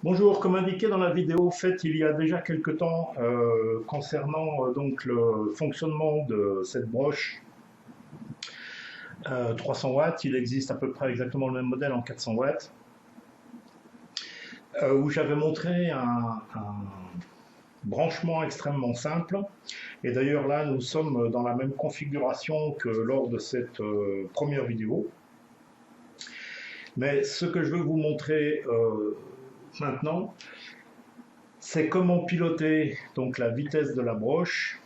Bonjour, comme indiqué dans la vidéo faite il y a déjà quelque temps concernant donc le fonctionnement de cette broche 300 watts, il existe à peu près exactement le même modèle en 400 watts, où j'avais montré un branchement extrêmement simple. Et d'ailleurs là, nous sommes dans la même configuration que lors de cette première vidéo. Mais ce que je veux vous montrer maintenant, c'est comment piloter donc la vitesse de la broche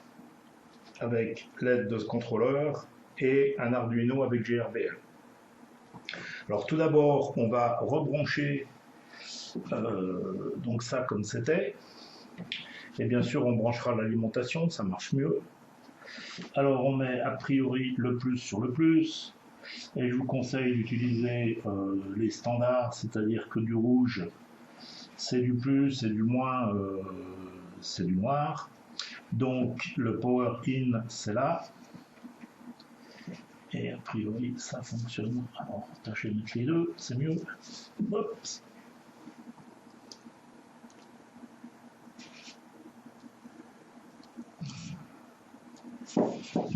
avec l'aide de ce contrôleur et un Arduino avec GRBL. Alors tout d'abord, on va rebrancher donc ça comme c'était. Et bien sûr, on branchera l'alimentation, ça marche mieux. Alors on met a priori le plus sur le plus. Et je vous conseille d'utiliser les standards, c'est-à-dire que du rouge, c'est du plus, et du moins, c'est du noir. Donc le power in, c'est là. Et a priori, ça fonctionne. Alors, tâchez de mettre les deux, c'est mieux. Hop.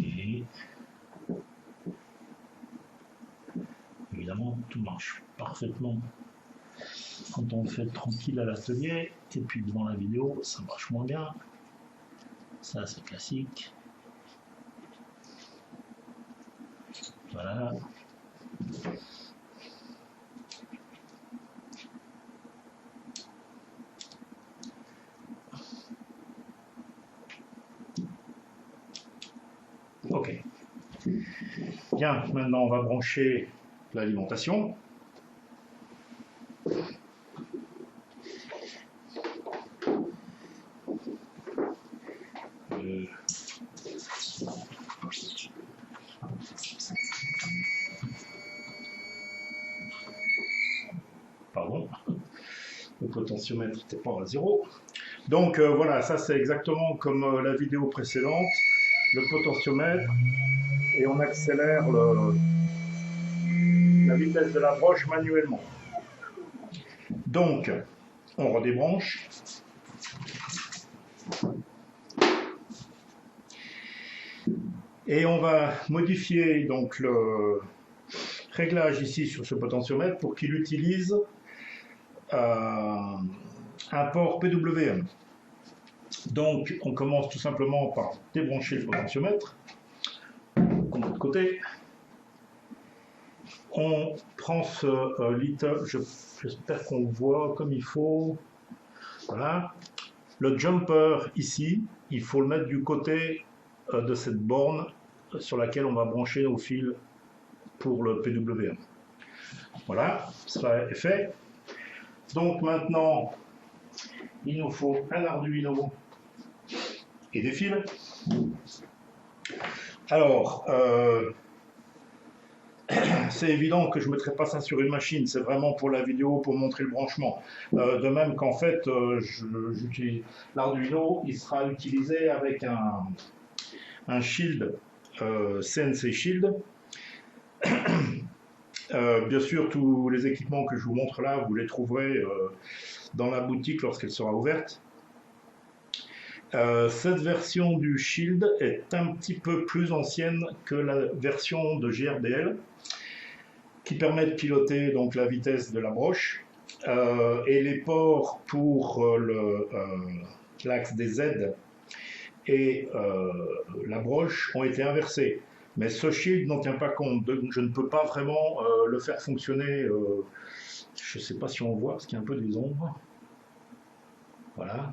Et évidemment, tout marche parfaitement quand on le fait tranquille à l'atelier. Et puis devant la vidéo, ça marche moins bien. Ça, c'est classique. Voilà. Ok. Bien, maintenant on va brancher l'alimentation. Pardon, le potentiomètre n'était pas à 0. Donc voilà, ça c'est exactement comme la vidéo précédente, le potentiomètre, et on accélère la vitesse de la broche manuellement. Donc, on redébranche. Et on va modifier donc le réglage ici sur ce potentiomètre pour qu'il utilise un port PWM. Donc on commence tout simplement par débrancher le potentiomètre. De l'autre côté, on prend ce litre, j'espère qu'on voit comme il faut. Voilà. Le jumper ici, il faut le mettre du côté de cette borne sur laquelle on va brancher nos fils pour le PWM. Voilà, ça est fait. Donc maintenant, il nous faut un Arduino et des fils. Alors, c'est évident que je ne mettrai pas ça sur une machine, c'est vraiment pour la vidéo, pour montrer le branchement. De même qu'en fait, l'Arduino, il sera utilisé avec un shield, CNC Shield. Bien sûr, tous les équipements que je vous montre là, vous les trouverez dans la boutique lorsqu'elle sera ouverte. Cette version du Shield est un petit peu plus ancienne que la version de GRBL, qui permet de piloter donc la vitesse de la broche. Et les ports pour l'axe des Z et la broche ont été inversés. Mais ce shield n'en tient pas compte, donc je ne peux pas vraiment le faire fonctionner. Je ne sais pas si on voit, parce qu'il y a un peu des ombres. Voilà.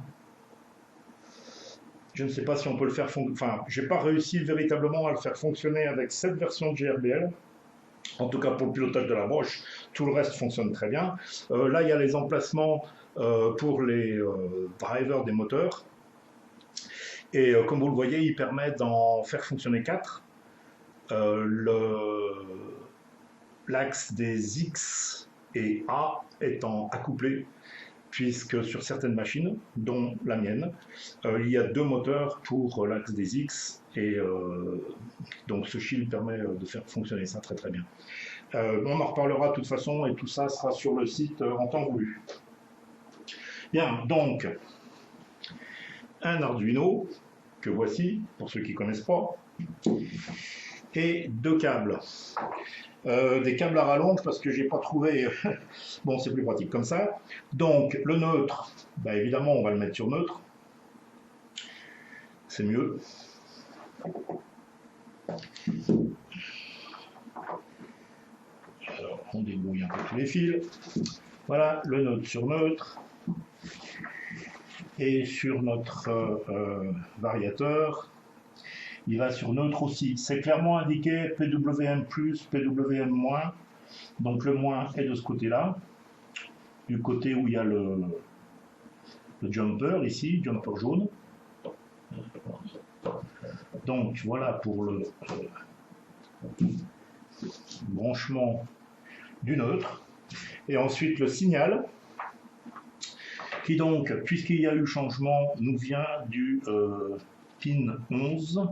Je ne sais pas si on peut le faire fonctionner. Enfin, j'ai pas réussi véritablement à le faire fonctionner avec cette version de GRBL. En tout cas pour le pilotage de la broche, tout le reste fonctionne très bien. Là, il y a les emplacements pour les drivers des moteurs. Et comme vous le voyez, il permet d'en faire fonctionner 4. L'axe des X et A étant accouplé, puisque sur certaines machines, dont la mienne, il y a 2 moteurs pour l'axe des X, et donc ce shield permet de faire fonctionner ça très très bien. On en reparlera de toute façon, et tout ça sera sur le site en temps voulu. Bien, donc, un Arduino, que voici, pour ceux qui ne connaissent pas, et deux câbles. Des câbles à rallonge parce que j'ai pas trouvé. Bon, c'est plus pratique comme ça. Donc, le neutre, bah, évidemment, on va le mettre sur neutre. C'est mieux. Alors, on débrouille un peu tous les fils. Voilà, le neutre sur neutre. Et sur notre variateur, il va sur neutre aussi. C'est clairement indiqué PWM+, PWM-. Donc le moins est de ce côté-là, du côté où il y a le jumper ici, jumper jaune. Donc voilà pour le branchement du neutre. Et ensuite le signal, qui donc, puisqu'il y a eu changement, nous vient du pin 11,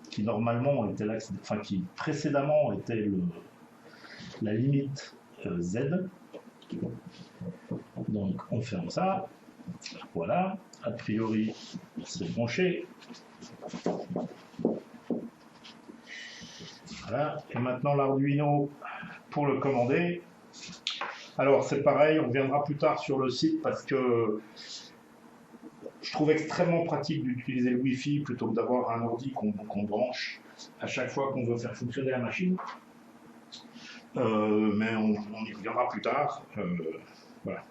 qui normalement était l'axe, enfin qui précédemment était la limite Z. Donc on ferme ça. Voilà, a priori c'est branché. Voilà, et maintenant l'Arduino pour le commander. Alors c'est pareil, on reviendra plus tard sur le site parce que je trouve extrêmement pratique d'utiliser le Wi-Fi plutôt que d'avoir un ordi qu'on branche à chaque fois qu'on veut faire fonctionner la machine. Mais on y reviendra plus tard. Voilà.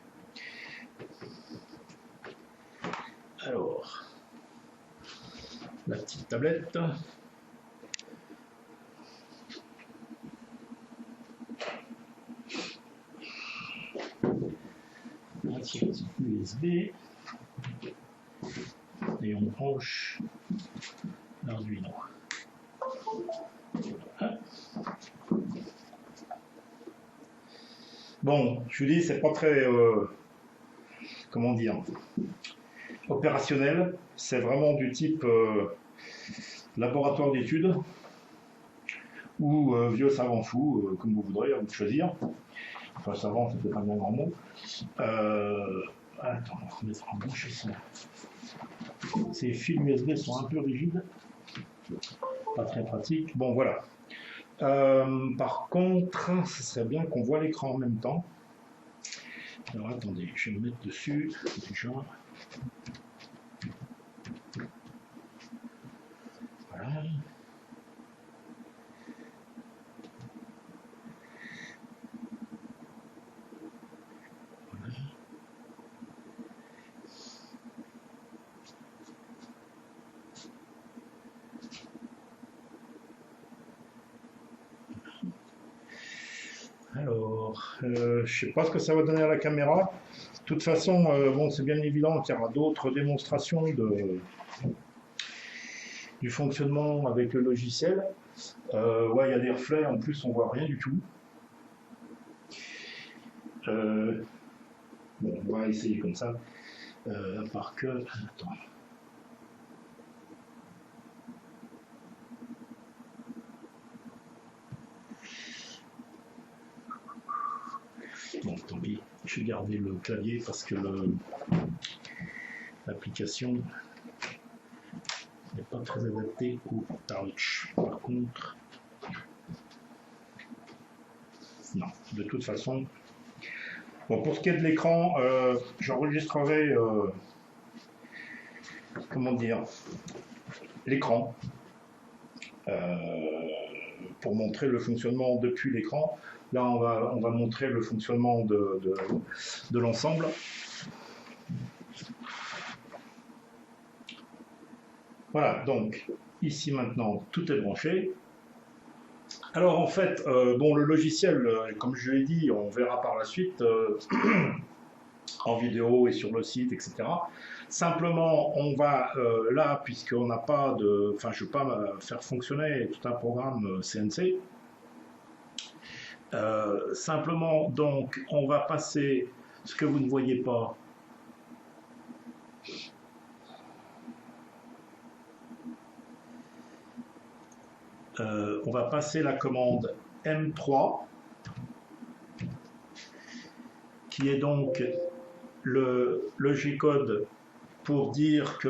Alors, la petite tablette. Un petit USB. Et on branche l'Arduino. Bon, je vous dis, c'est pas très, comment dire, opérationnel. C'est vraiment du type laboratoire d'études ou vieux savant fou, comme vous voudrez, à vous de choisir. Enfin, savant, c'était pas bien grand mot. Attends, on va remettre en bouche ça. Ces fils USB sont un peu rigides, pas très pratique. Bon, voilà. Par contre, ce serait bien qu'on voit l'écran en même temps. Alors attendez, je vais me mettre dessus déjà. Voilà. Alors, je ne sais pas ce que ça va donner à la caméra. De toute façon, bon, c'est bien évident qu'il y aura d'autres démonstrations du fonctionnement avec le logiciel. Ouais, il y a des reflets, en plus on voit rien du tout. Bon, on va essayer comme ça. À part que... Attends. Bon, tant pis, je vais garder le clavier parce que l'application n'est pas très adaptée au touch. Par contre, non, de toute façon. Bon, pour ce qui est de l'écran, j'enregistrerai, comment dire, l'écran pour montrer le fonctionnement depuis l'écran. Là, on va montrer le fonctionnement de l'ensemble. Voilà, donc ici maintenant, tout est branché. Alors en fait, bon, le logiciel, comme je l'ai dit, on verra par la suite en vidéo et sur le site, etc. Simplement, on va là, puisqu'on n'a pas de... Enfin, je ne veux pas faire fonctionner tout un programme CNC. Simplement, donc, on va passer ce que vous ne voyez pas. On va passer la commande M3 qui est donc le G-code pour dire que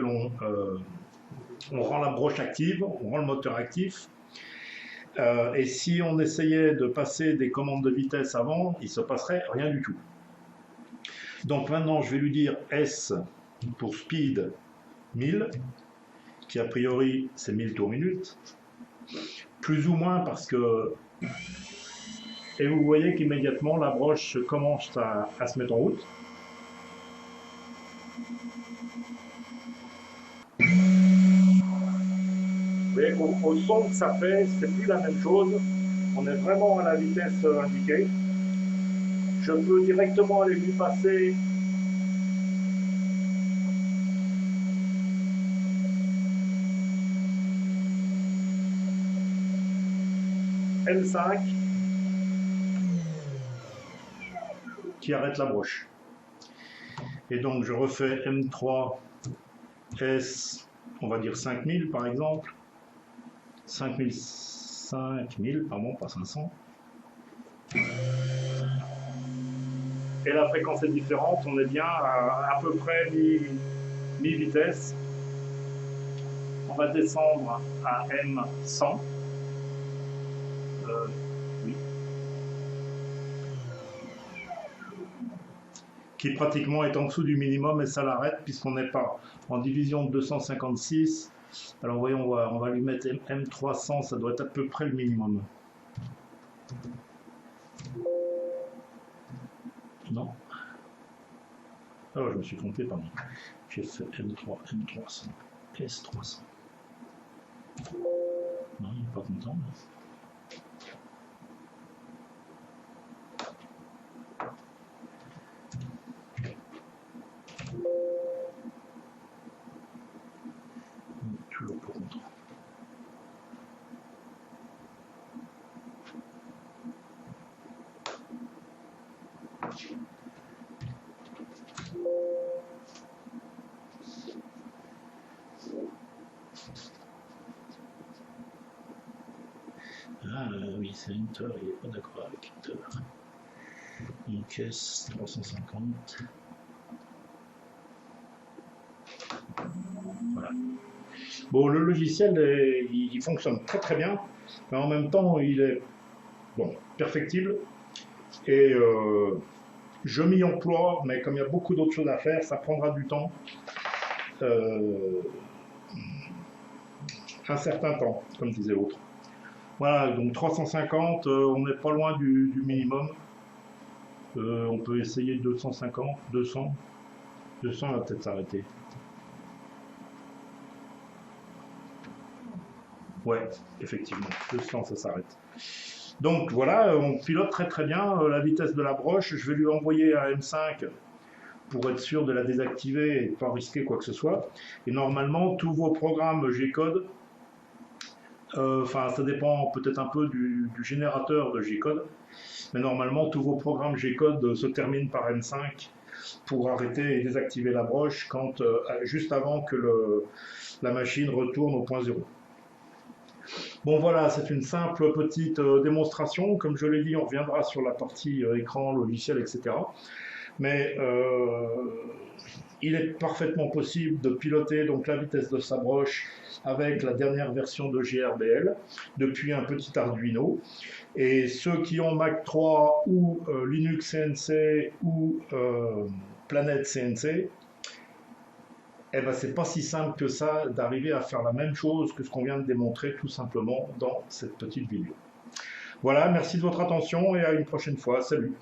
on rend la broche active, on rend le moteur actif. Et si on essayait de passer des commandes de vitesse avant, il ne se passerait rien du tout. Donc maintenant, je vais lui dire S pour speed 1000, qui a priori c'est 1000 tours minute, plus ou moins parce que... Et vous voyez qu'immédiatement la broche commence à se mettre en route. Vous voyez qu'au son que ça fait, c'est plus la même chose. On est vraiment à la vitesse indiquée. Je peux directement aller lui passer M5 qui arrête la broche. Et donc je refais M3 S, on va dire 5000 par exemple. 5000, pardon, pas 500. Et la fréquence est différente, on est bien à peu près mi-vitesse. On va descendre à M100. Oui. Qui pratiquement est en dessous du minimum et ça l'arrête puisqu'on n'est pas en division de 256. Alors voyons, on va lui mettre M300, ça doit être à peu près le minimum. Non. Oh, je me suis trompé, pardon. J'ai fait M3, M300, S300. Non, il n'est pas content. Toujours pas content. Ah oui, c'est Enter, il n'est pas d'accord avec Enter. Donc S350. Voilà. Bon, le logiciel, il fonctionne très très bien, mais en même temps, il est bon, perfectible. Et je m'y emploie, mais comme il y a beaucoup d'autres choses à faire, ça prendra du temps. Un certain temps, comme disait l'autre. Voilà, donc 350, on n'est pas loin du minimum. On peut essayer 250, 200. 200, on va peut-être s'arrêter. Ouais, effectivement, 200, ça s'arrête. Donc voilà, on pilote très très bien la vitesse de la broche. Je vais lui envoyer un M5 pour être sûr de la désactiver et de ne pas risquer quoi que ce soit. Et normalement, tous vos programmes G-code, enfin ça dépend peut-être un peu du générateur de G-code, mais normalement tous vos programmes G-code se terminent par M5 pour arrêter et désactiver la broche quand, juste avant que la machine retourne au point zéro. Bon voilà, c'est une simple petite démonstration. Comme je l'ai dit, on reviendra sur la partie écran, logiciel, etc. Mais il est parfaitement possible de piloter donc la vitesse de sa broche avec la dernière version de GRBL depuis un petit Arduino. Et ceux qui ont Mac 3 ou Linux CNC ou Planet CNC, eh ben, c'est pas si simple que ça d'arriver à faire la même chose que ce qu'on vient de démontrer tout simplement dans cette petite vidéo. Voilà, merci de votre attention et à une prochaine fois. Salut!